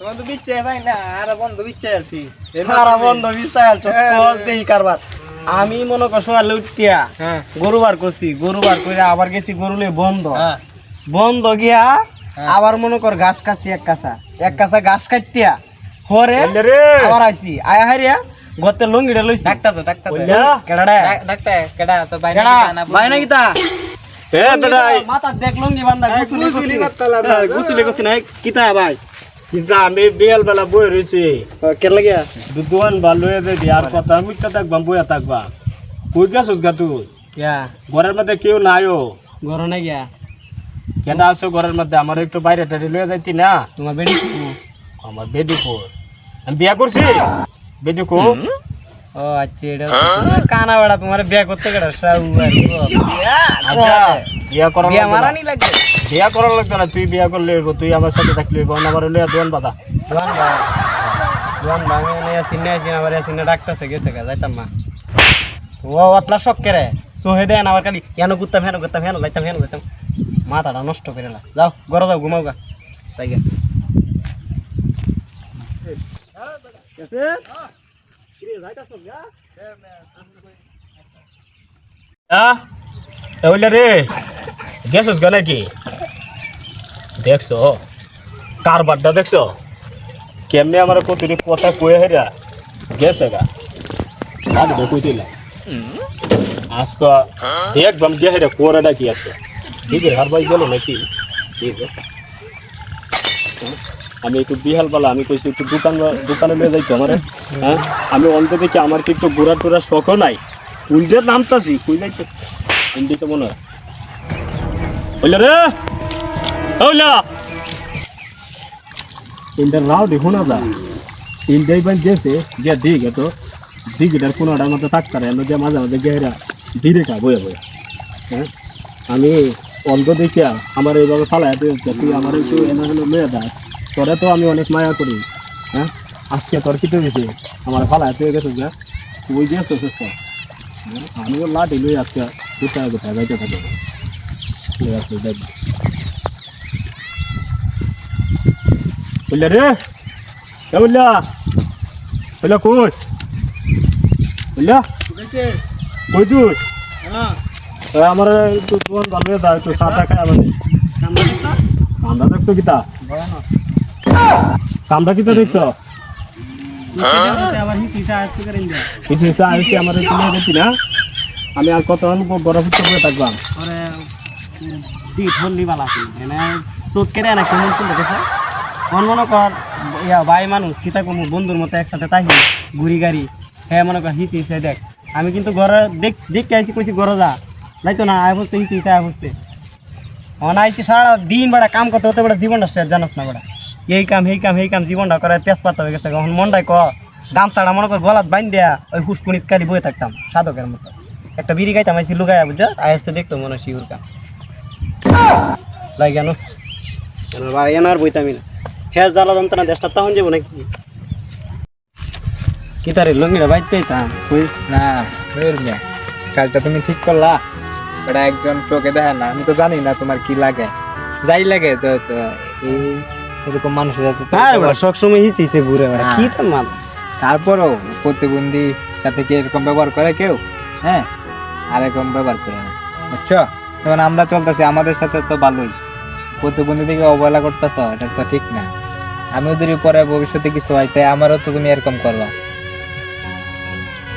তোমার তো বিচ্ছে ভাই না আর বন্ধু বিচ্ছে আছি সারা বন্ধ বিস্তায় আলছো কস দেই কারবার আমি মনে কর সকালে উঠিয়া গরুবার করছি গরুবার করে আবার গেছি গরুলে বন্ধ বন্ধ গিয়া আবার মনে কর ঘাস কাছি এক কাঁচা ঘাস কাটিয়া হরে আবার আইছি আয়া হারিয়া গতে লঙ্গিটা লইছি ডাক্তারছে কেডা ডাক্তার কেডা তো ভাই না ভাই না কিতা এ বেটা মাথা দেখ লঙ্গি বান্ধা গুছুলি করছি না কিতা ভাই কিন্তু আমি বিয়াল বেলা বই রয়েছি কে লাগিয়া দুধন ভালো হয়ে আর কথা মিথ্যা থাকবা বইয়া থাকবা কই গেছিস গা তুই কিয়া ঘরের মধ্যে কেউ নাইও গরো না গিয়া কেন আসো ঘরের মধ্যে আমার একটু বাইরে টাইরে লয়ে যাইতি না তোমার বেডি আমার বেডিপুর আমি বিয়া করছি বেডিকু ও আচ্ছা এটা কানা বেড়া তোমার বিয়া করতে গেলে আচ্ছা বিয়া করা বিয়া মারানি লাগবে বিয়া করার লাগতো না তুই বিয়া করলে হইবো, তুই আমার সাথে থাকলে হইবো, আমার লইয়া দোয়ান বাদা দোয়ান ভাঙে নিয়ে সিনে আসি আবার সিনে ডাকতেছে গেছে গা যাইতাম না ও অতলা শখ করে সোহে দেন আবার খালি হেন করতাম যাইতাম মাথাটা নষ্ট করে না যাও ঘরে যাও ঘুমাও গা তাই গে রে গেছিস গা নাকি দেখছো কারবারটা দেখছো কেমনে আমার কতটি কথা কয়ে হেরা গেছে গা আগে কই দিলা আজকে দেখবাম গে হেরা কোরাটা কি আছে ঠিক আছে হার ভাই গেল নাকি ঠিক আছে আমি একটু বিহাল বেলা আমি কইছি একটু দোকানে নিয়ে যাইতো আমার হ্যাঁ আমি অন্ত দেখি আমার কি একটু ঘোরা টোরার শখও নাই কুইলে নামতাছি কুই যাইতো হিন্দি তো মনে হয় হইলা রে হইলা তিনটার রাও দেখো না দা তিনটাই বান গেছে যে দিক এত দিকটার কোনোটার মধ্যে থাকতে পারে যে মাঝে মাঝে গেরা দিরে খা বয়ে বয়ে হ্যাঁ আমি অন্ত দেখিয়া আমার এইভাবে ফালাই তুই আমার একটু এনে হলো মেয়ে দেয় তোরে তো আমি অনেক মায়া করি হ্যাঁ আজকে তোর কি গেছে আমার ফালাই তুই গেছে যে তুই গিয়েছো চেষ্টা আমিও লাঠি লই আজকে কোথায় কোথায় যাইতে থাকবো বুঝলে রে বুঝলা বুঝলা কই বুঝলা কই তুই আমার একটু তোমার ভালো দাও একটু সাঁতা খাই আমাদের কামড়া দেখছো কিতা কামড়া কিতা দেখছো আমার দেখি না আমি আর কত বরফ করে থাকবাম চোখ কেটে না কেমন চলে দেখো মনে কর ইয়া ভাই মানুষ কিতা কোনো বন্ধুর মতো একসাথে তাই ঘুরি গাড়ি হ্যাঁ মনে কর হিসি দেখ আমি কিন্তু ঘরে দেখতে আইছি কইছি ঘরে যা যাইতো না আয় বসতে হিসি তাই বসতে আইছি সারা দিন বেড়া কাম করতে হতে বেড়া জীবনটা শেষ জানাস না বেড়া এই কাম জীবনটা করে তেজপাত হয়ে গেছে এখন মনটাই ক গামছাড়া মনে কর গলাত বাইন দেয়া ওই হুসকুনিত কালি বয়ে থাকতাম সাধকের মতো একটা বিড়ি খাইতাম আইসি লুগাইয়া বুঝা আইসতে দেখতো মনে হয় শিউর কাম লাই কেন আর বইতামি না হেজ জ্বালা যন্ত্রণা দেশটা তখন যাবো নাকি কি তারে লঙ্গিটা বাইতে না কাজটা তুমি ঠিক করলা এটা একজন চোখে দেখে না আমি তো জানি না তোমার কি লাগে যাই লাগে তো এরকম মানুষের সবসময় হিচিছে ঘুরে কি তো মান তারপরও প্রতিবন্ধী সাথে কি এরকম ব্যবহার করে কেউ হ্যাঁ আর এরকম ব্যবহার করে না বুঝছো যেমন আমরা চলতেছি আমাদের সাথে তো ভালোই প্রতিবন্ধী থেকে অবহেলা করতেছ এটা তো ঠিক না আমিও যদি পরে ভবিষ্যতে কিছু হয় তাই আমারও তো তুমি এরকম করবা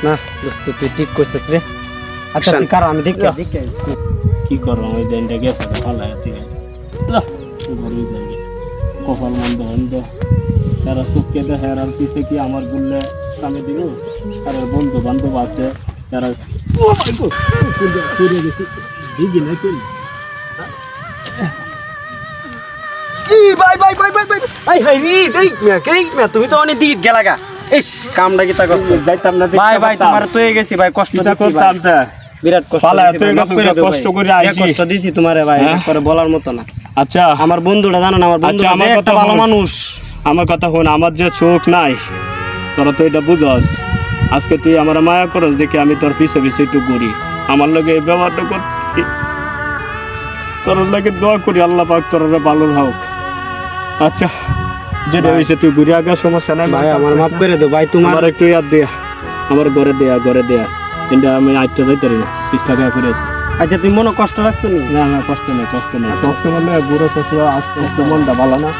না দোস্ত তুই ঠিক করছিস রে আচ্ছা তুই কারো আমি দেখি কি করবো ওই দিনটা গেছে ভালো আছে কপাল মন্দ হন্দ তারা সুখকে দেখে আর পিছে কি আমার বললে স্বামী দিব আর বন্ধু বান্ধব আছে তারা দিবি না কি তুমি তো অনেক দিক গেলাগা ইস কামটা কি তা করছিস যাইতাম না ভাই তোমার তো গেছি ভাই কষ্ট করতাম বিরাট কষ্ট কষ্ট করে আইছি কষ্ট দিছি তোমারে ভাই করে বলার মতো না আচ্ছা আমার বন্ধুটা জানো না আমার বন্ধু আমার একটা ভালো মানুষ আমার কথা হন আমার যে চোখ নাই তোরা তো এটা বুঝস আজকে তুই আমার মায়া করস দেখে আমি তোর পিছে পিছে একটু ঘুরি আমার লগে এই ব্যবহারটা করতে তোর লাগে দোয়া করি আল্লাহ পাক তোরা ভালো হোক আচ্ছা যেটা হয়েছে তুই ঘুরে আগা সমস্যা নাই ভাই আমার মাফ করে দো ভাই, তোমার আমার একটু ইয়াদ দিয়া আমার ঘরে দেয়া কিন্তু আমি আইতে যাইতে পারি না 20 টাকা করে আছে। আচ্ছা তুমি মনে কষ্ট রাখছো নি? না কষ্ট নেই কষ্ট করলে বুড়ো শ্বশুর আস্তে আস্তে মনটা ভালো না